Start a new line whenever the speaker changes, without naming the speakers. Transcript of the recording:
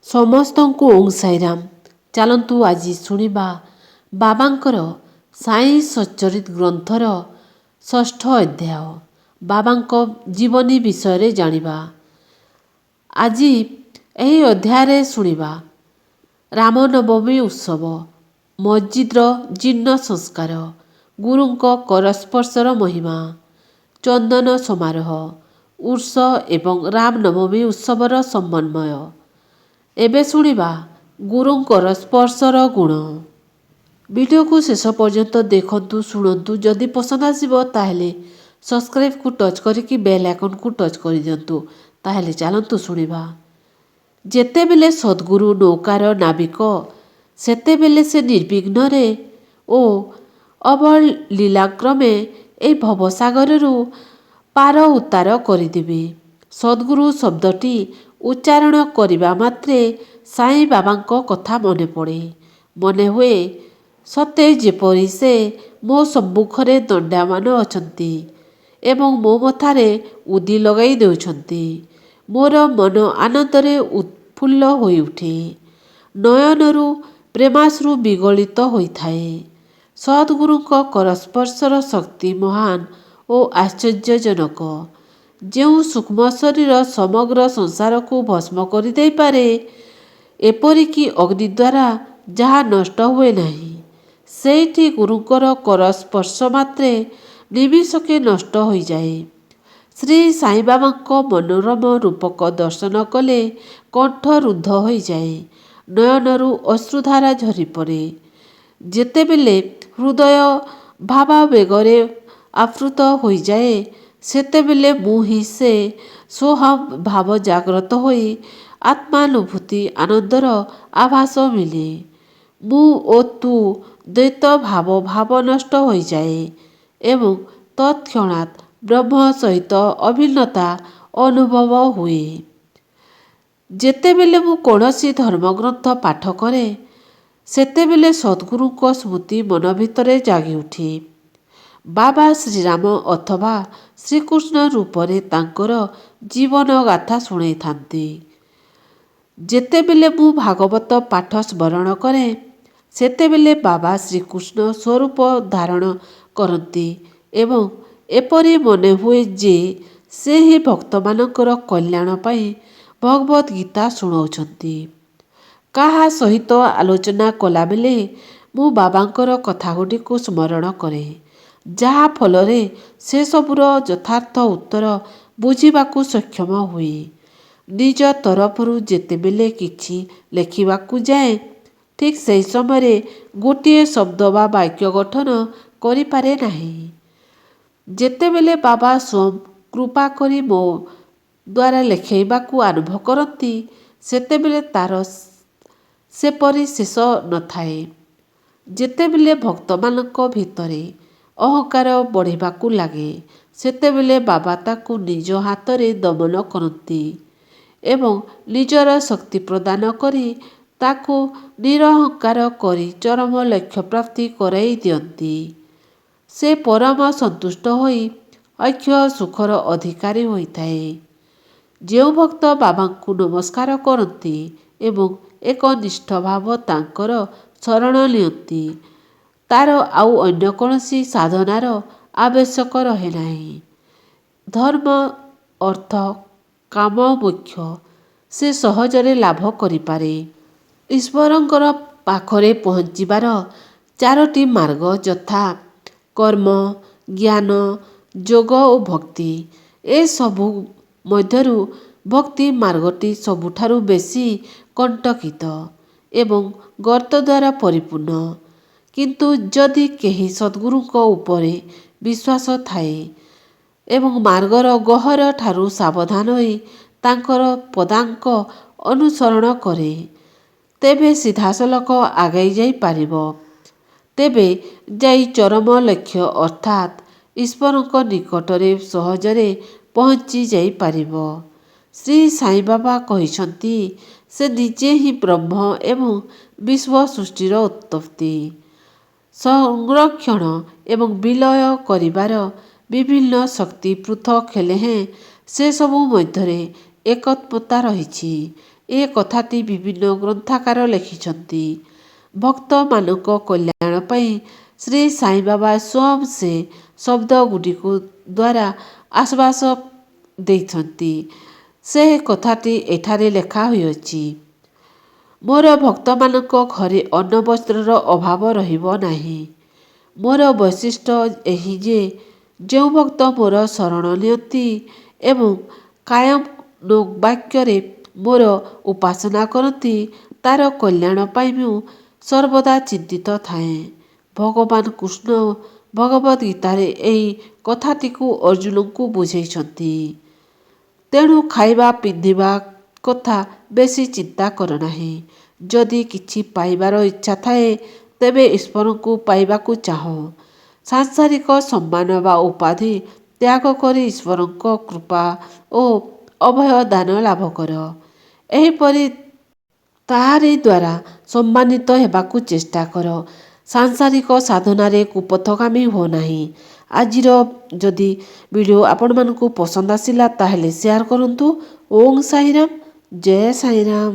ସମସ୍ତଙ୍କୁ ଓଁ ସାଇରାମ। ଚାଲନ୍ତୁ ଆଜି ଶୁଣିବା ବାବାଙ୍କର ସାଇ ସଚ୍ଚରିତ ଗ୍ରନ୍ଥର 6ଠ ଅଧ୍ୟାୟ। ବାବାଙ୍କ ଜୀବନୀ ବିଷୟରେ ଜାଣିବା। ଆଜି ଏହି ଅଧ୍ୟାୟରେ ଶୁଣିବା ରାମନବମୀ ଉତ୍ସବ, ମସଜିଦର ଜୀର୍ଣ୍ଣ ସଂସ୍କାର, ଗୁରୁଙ୍କ କରସ୍ପର୍ଶର ମହିମା, ଚନ୍ଦନ ସମାରୋହ, ଉର୍ସ ଏବଂ ରାମନବମୀ ଉତ୍ସବର ସମନ୍ୱୟ। ଏବେ ଶୁଣିବା ଗୁରୁଙ୍କର ସ୍ପର୍ଶର ଗୁଣ। ଭିଡ଼ିଓକୁ ଶେଷ ପର୍ଯ୍ୟନ୍ତ ଦେଖନ୍ତୁ, ଶୁଣନ୍ତୁ। ଯଦି ପସନ୍ଦ ଆସିବ ତାହେଲେ ସବସ୍କ୍ରାଇବ୍କୁ ଟଚ୍ କରିକି ବେଲ୍ ଆଇକନ୍କୁ ଟଚ୍ କରିଦିଅନ୍ତୁ। ତାହେଲେ ଚାଲନ୍ତୁ ଶୁଣିବା। ଯେତେବେଳେ ସଦ୍ଗୁରୁ ନୌକାର ନାବିକ, ସେତେବେଳେ ସେ ନିର୍ବିଘ୍ନରେ ଓ ଅବଲୀଳାକ୍ରମେ ଏହି ଭବସାଗରରୁ ପାର ଉତ୍ତାର କରିଦେବେ। ସଦ୍ଗୁରୁ ଶବ୍ଦଟି ଉଚ୍ଚାରଣ କରିବା ମାତ୍ରେ ସାଇ ବାବାଙ୍କ କଥା ମନେପଡ଼େ। ମନେହୁଏ ସତେ ଯେପରି ସେ ମୋ ସମ୍ମୁଖରେ ଦଣ୍ଡାୟମାନ ଅଛନ୍ତି ଏବଂ ମୋ ମଥାରେ ଉଦି ଲଗାଇ ଦେଉଛନ୍ତି। ମୋର ମନ ଆନନ୍ଦରେ ଉତ୍ଫୁଲ୍ଲ ହୋଇଉଠେ, ନୟନରୁ ପ୍ରେମାଶ୍ରୁ ବିଗଳିତ ହୋଇଥାଏ। ସଦ୍ଗୁରୁଙ୍କ କରସ୍ପର୍ଶର ଶକ୍ତି ମହାନ ଓ ଆଶ୍ଚର୍ଯ୍ୟଜନକ। ଯେଉଁ ସୂକ୍ଷ୍ମ ଶରୀର ସମଗ୍ର ସଂସାରକୁ ଭସ୍ମ କରିଦେଇପାରେ, ଏପରିକି ଅଗ୍ନି ଦ୍ୱାରା ଯାହା ନଷ୍ଟ ହୁଏ ନାହିଁ, ସେଇଠି ଗୁରୁଙ୍କର କରସ୍ପର୍ଶ ମାତ୍ରେ ନିମିଷକେ ନଷ୍ଟ ହୋଇଯାଏ। ଶ୍ରୀ ସାଇବାବାଙ୍କ ମନୋରମ ରୂପକ ଦର୍ଶନ କଲେ କଣ୍ଠ ରୁଦ୍ଧ ହୋଇଯାଏ, ନୟନରୁ ଅଶ୍ରୁଧାରା ଝରିପଡ଼େ। ଯେତେବେଳେ ହୃଦୟ ଭାବାବେଗରେ ଆପ୍ଳୁତ ହୋଇଯାଏ, ସେତେବେଳେ ମୁଁ ହିଁ ସେ ସୋହମ୍ ଭାବ ଜାଗ୍ରତ ହୋଇ ଆତ୍ମାନୁଭୂତି ଆନନ୍ଦର ଆଭାସ ମିଳେ। ମୁଁ ଓ ତୁ ଦ୍ୱୈତ ଭାବ ନଷ୍ଟ ହୋଇଯାଏ ଏବଂ ତତ୍କ୍ଷଣାତ୍ ବ୍ରହ୍ମ ସହିତ ଅଭିନ୍ନତା ଅନୁଭବ ହୁଏ। ଯେତେବେଳେ ମୁଁ କୌଣସି ଧର୍ମଗ୍ରନ୍ଥ ପାଠ କରେ, ସେତେବେଳେ ସଦ୍ଗୁରୁଙ୍କ ସ୍ମୃତି ମନ ଭିତରେ ଜାଗିଉଠେ। ବାବା ଶ୍ରୀରାମ ଅଥବା ଶ୍ରୀକୃଷ୍ଣ ରୂପରେ ତାଙ୍କର ଜୀବନଗାଥା ଶୁଣାଇଥାନ୍ତି। ଯେତେବେଳେ ମୁଁ ଭାଗବତ ପାଠ ସ୍ମରଣ କରେ, ସେତେବେଳେ ବାବା ଶ୍ରୀକୃଷ୍ଣ ସ୍ୱରୂପ ଧାରଣ କରନ୍ତି ଏବଂ ଏପରି ମନେହୁଏ ଯେ ସେ ହିଁ ଭକ୍ତମାନଙ୍କର କଲ୍ୟାଣ ପାଇଁ ଭଗବଦ୍ ଗୀତା ଶୁଣାଉଛନ୍ତି। କାହା ସହିତ ଆଲୋଚନା କଲାବେଳେ ମୁଁ ବାବାଙ୍କର କଥାଗୁଡ଼ିକୁ ସ୍ମରଣ କରେ, ଯାହା ଫଳରେ ସେସବୁର ଯଥାର୍ଥ ଉତ୍ତର ବୁଝିବାକୁ ସକ୍ଷମ ହୁଏ। ନିଜ ତରଫରୁ ଯେତେବେଳେ କିଛି ଲେଖିବାକୁ ଯାଏ, ଠିକ୍ ସେହି ସମୟରେ ଗୋଟିଏ ଶବ୍ଦ ବା ବାକ୍ୟ ଗଠନ କରିପାରେ ନାହିଁ। ଯେତେବେଳେ ବାବା ସ୍ୱୟଂ କୃପା କରି ମୋ ଦ୍ୱାରା ଲେଖାଇବାକୁ ଆରମ୍ଭ କରନ୍ତି, ସେତେବେଳେ ତା'ର ସେପରି ଶେଷ ନଥାଏ। ଯେତେବେଳେ ଭକ୍ତମାନଙ୍କ ଭିତରେ ଅହଙ୍କାର ବଢ଼ିବାକୁ ଲାଗେ, ସେତେବେଳେ ବାବା ତାକୁ ନିଜ ହାତରେ ଦମନ କରନ୍ତି ଏବଂ ନିଜର ଶକ୍ତି ପ୍ରଦାନ କରି ତାକୁ ନିରହଙ୍କାର କରି ଚରମ ଲକ୍ଷ୍ୟପ୍ରାପ୍ତି କରାଇ ଦିଅନ୍ତି। ସେ ପରମ ସନ୍ତୁଷ୍ଟ ହୋଇ ଅକ୍ଷୟ ସୁଖର ଅଧିକାରୀ ହୋଇଥାଏ। ଯେଉଁ ଭକ୍ତ ବାବାଙ୍କୁ ନମସ୍କାର କରନ୍ତି ଏବଂ ଏକନିଷ୍ଠ ଭାବ ତାଙ୍କର ଶରଣ ନିଅନ୍ତି, ତା'ର ଆଉ ଅନ୍ୟ କୌଣସି ସାଧନାର ଆବଶ୍ୟକ ରହେ ନାହିଁ। ଧର୍ମ, ଅର୍ଥ, କାମ, ମୋକ୍ଷ ସେ ସହଜରେ ଲାଭ କରିପାରେ। ଈଶ୍ୱରଙ୍କର ପାଖରେ ପହଞ୍ଚିବାର 4ଟି ମାର୍ଗ ଯଥା କର୍ମ, ଜ୍ଞାନ, ଯୋଗ ଓ ଭକ୍ତି। ଏସବୁ ମଧ୍ୟରୁ ଭକ୍ତି ମାର୍ଗଟି ସବୁଠାରୁ ବେଶୀ କଣ୍ଟକିତ ଏବଂ ଗର୍ତ୍ତ ଦ୍ୱାରା ପରିପୂର୍ଣ୍ଣ। କିନ୍ତୁ ଯଦି କେହି ସଦ୍ଗୁରୁଙ୍କ ଉପରେ ବିଶ୍ୱାସ ଥାଏ ଏବଂ ମାର୍ଗର ଗହ୍ୱର ଠାରୁ ସାବଧାନ ହୋଇ ତାଙ୍କର ପଦାଙ୍କ ଅନୁସରଣ କରେ, ତେବେ ସିଧାସଳଖ ଆଗେଇ ଯାଇପାରିବ। ତେବେ ଯାଇ ଚରମ ଲକ୍ଷ୍ୟ ଅର୍ଥାତ୍ ଈଶ୍ୱରଙ୍କ ନିକଟରେ ସହଜରେ ପହଞ୍ଚି ଯାଇପାରିବ। ଶ୍ରୀ ସାଇବାବା କହିଛନ୍ତି, ସେ ନିଜେ ହିଁ ବ୍ରହ୍ମ ଏବଂ ବିଶ୍ୱ ସୃଷ୍ଟିର ଉତ୍ପତ୍ତି, ସଂରକ୍ଷଣ ଏବଂ ବିଲୟ କରିବାର ବିଭିନ୍ନ ଶକ୍ତି ପୃଥକ୍ ହେଲେ ହେଁ ସେସବୁ ମଧ୍ୟରେ ଏକତ୍ବତା ରହିଛି। ଏ କଥାଟି ବିଭିନ୍ନ ଗ୍ରନ୍ଥକାର ଲେଖିଛନ୍ତି। ଭକ୍ତମାନଙ୍କ କଲ୍ୟାଣ ପାଇଁ ଶ୍ରୀ ସାଇବାବା ସ୍ୱୟଂ ସେ ଶବ୍ଦଗୁଡ଼ିକୁ ଦ୍ୱାରା ଆଶ୍ୱାସ ଦେଇଛନ୍ତି। ସେ କଥାଟି ଏଠାରେ ଲେଖା ହୋଇଅଛି। ମୋର ଭକ୍ତମାନଙ୍କ ଘରେ ଅନ୍ନ ବସ୍ତ୍ରର ଅଭାବ ରହିବ ନାହିଁ। ମୋର ବୈଶିଷ୍ଟ୍ୟ ଏହି ଯେ ଯେଉଁ ଭକ୍ତ ମୋର ଶରଣ ନିଅନ୍ତି ଏବଂ କାୟମନୋବାକ୍ୟରେ ମୋର ଉପାସନା କରନ୍ତି ତାର କଲ୍ୟାଣ ପାଇଁ ମୁଁ ସର୍ବଦା ଚିନ୍ତିତ ଥାଏ। ଭଗବାନ କୃଷ୍ଣ ଭଗବଦ୍ ଗୀତାରେ ଏହି କଥାଟିକୁ ଅର୍ଜୁନଙ୍କୁ ବୁଝାଇଛନ୍ତି। ତେଣୁ ଖାଇବା ପିନ୍ଧିବା କଥା ବେଶୀ ଚିନ୍ତା କର ନାହିଁ। ଯଦି କିଛି ପାଇବାର ଇଚ୍ଛା ଥାଏ ତେବେ ଈଶ୍ୱରଙ୍କୁ ପାଇବାକୁ ଚାହଁ। ସାଂସାରିକ ସମ୍ମାନ ବା ଉପାଧି ତ୍ୟାଗ କରି ଈଶ୍ୱରଙ୍କ କୃପା ଓ ଅଭୟ ଦାନ ଲାଭ କର। ଏହିପରି ତାହାରି ଦ୍ୱାରା ସମ୍ମାନିତ ହେବାକୁ ଚେଷ୍ଟା କର। ସାଂସାରିକ ସାଧନାରେ କୁପଥଗାମୀ ହୁଅ ନାହିଁ। ଆଜିର ଯଦି ଭିଡ଼ିଓ ଆପଣମାନଙ୍କୁ ପସନ୍ଦ ଆସିଲା ତାହେଲେ ସେୟାର କରନ୍ତୁ। ଓଁ ସାଇରାମ, ଜୟ ସାଇରାମ।